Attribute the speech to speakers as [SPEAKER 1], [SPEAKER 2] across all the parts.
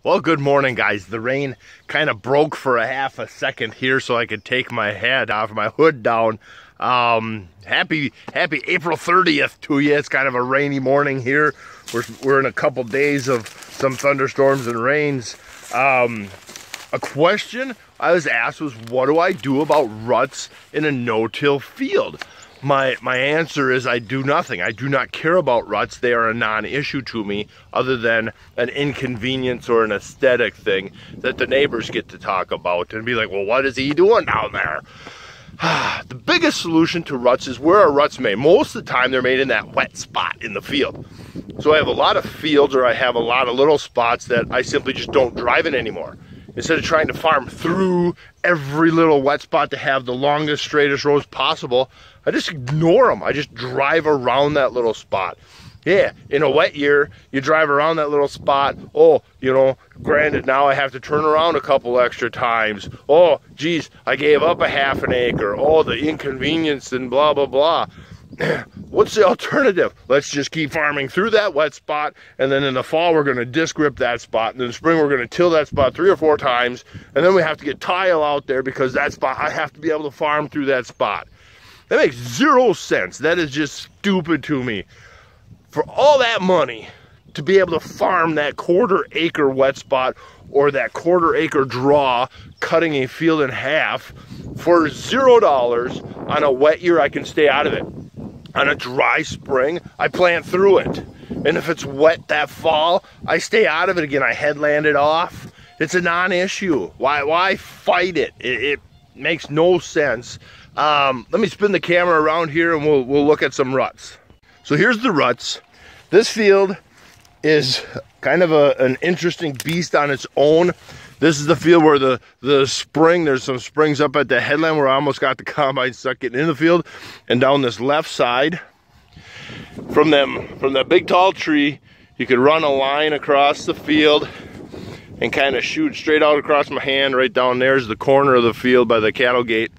[SPEAKER 1] Well, good morning, guys. The rain kind of broke for a half a second here so I could take my head off, my hood down. Happy April 30th to you. It's kind of a rainy morning here. We're in a couple days of some thunderstorms and rains. A question I was asked was, what do I do about ruts in a no-till field? My answer is I do nothing. I do not care about ruts. They are a non-issue to me, other than an inconvenience or an aesthetic thing that the neighbors get to talk about and be like, well, what is he doing down there? The biggest solution to ruts is where are ruts made? Most of the time they're made in that wet spot in the field. So I have a lot of fields, or I have a lot of little spots that I simply just don't drive in anymore. Instead of trying to farm through every little wet spot to have the longest, straightest rows possible, I just ignore them. I just drive around that little spot. Yeah, in a wet year, you drive around that little spot. Oh, you know, granted, now I have to turn around a couple extra times. Oh, geez, I gave up a half an acre. Oh, the inconvenience and blah, blah, blah. What's the alternative? Let's just keep farming through that wet spot, and then in the fall we're going to disc rip that spot, and in the spring we're going to till that spot 3 or 4 times, and then we have to get tile out there because that spot, I have to be able to farm through that spot. That makes zero sense. That is just stupid to me. For all that money to be able to farm that 1/4 acre wet spot or that 1/4 acre draw, cutting a field in half for $0 on a wet year, I can stay out of it. On a dry spring, I plant through it. And if it's wet that fall, I stay out of it again. I headland it off. It's a non-issue. Why fight it? It makes no sense. Let me spin the camera around here and we'll look at some ruts. So here's the ruts. This field is kind of an interesting beast on its own. This is the field where the spring, there's some springs up at the headland where I almost got the combine stuck getting in the field. And down this left side, from that big tall tree, you could run a line across the field and kind of shoot straight out across my hand. Right down there's the corner of the field by the cattle gate.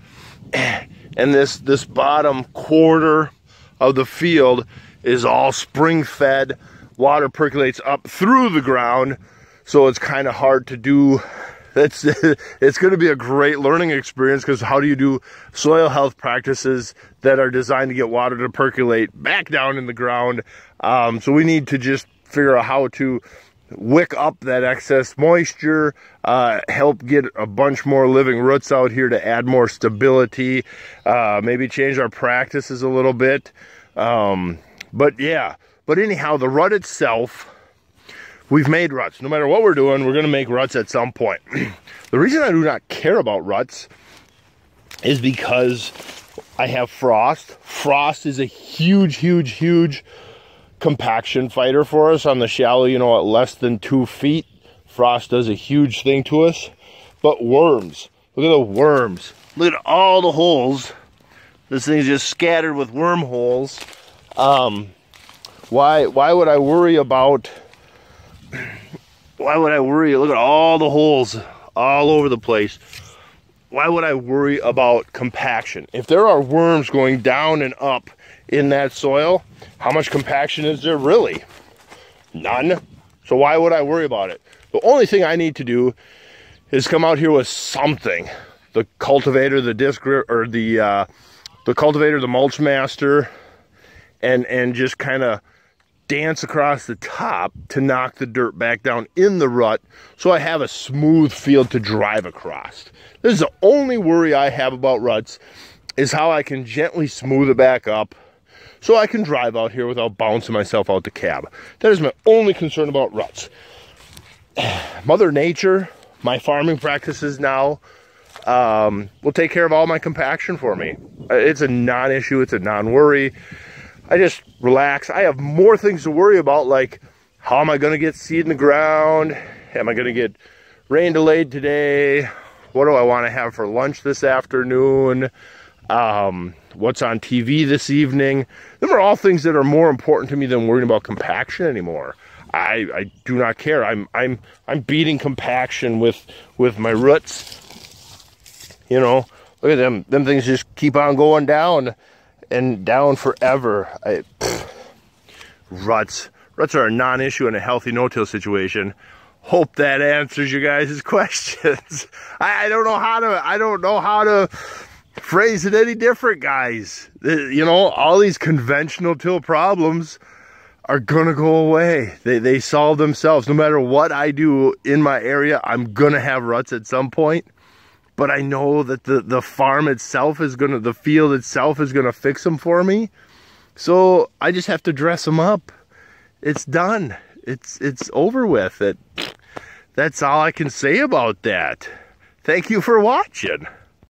[SPEAKER 1] And this bottom 1/4 of the field is all spring fed. Water percolates up through the ground, so it's kind of hard to do. It's going to be a great learning experience, because how do you do soil health practices that are designed to get water to percolate back down in the ground? So we need to just figure out how to wick up that excess moisture, help get a bunch more living roots out here to add more stability, maybe change our practices a little bit. But anyhow, the rut itself, we've made ruts. No matter what we're doing, we're going to make ruts at some point. The reason I do not care about ruts is because I have frost. Frost is a huge compaction fighter for us on the shallow, you know, at less than 2 feet. Frost does a huge thing to us. But worms, look at the worms. Look at all the holes. This thing's just scattered with wormholes. Why would I worry about, look at all the holes all over the place. Why would I worry about compaction? If there are worms going down and up in that soil, how much compaction is there really? None. So why would I worry about it? The only thing I need to do is come out here with something. The cultivator, the disc grip, or the cultivator, the mulch master, and just kind of dance across the top to knock the dirt back down in the rut so I have a smooth field to drive across. This is the only worry I have about ruts, is how I can gently smooth it back up so I can drive out here without bouncing myself out the cab. That is my only concern about ruts. Mother Nature, my farming practices now, will take care of all my compaction for me. It's a non-issue, it's a non-worry. I just relax. I have more things to worry about, like how am I going to get seed in the ground? Am I going to get rain delayed today? What do I want to have for lunch this afternoon? What's on TV this evening? Them are all things that are more important to me than worrying about compaction anymore. I do not care. I'm beating compaction with my roots. You know, look at them. Them things just keep on going down and down forever. Ruts are a non-issue in a healthy no-till situation. Hope that answers you guys' questions. I don't know how to phrase it any different, guys. You know, all these conventional till problems are gonna go away. They solve themselves. No matter what I do in my area, I'm gonna have ruts at some point. But I know that the farm itself is gonna, the field itself is gonna fix them for me. So I just have to dress them up. It's done. It's over with. That's all I can say about that. Thank you for watching.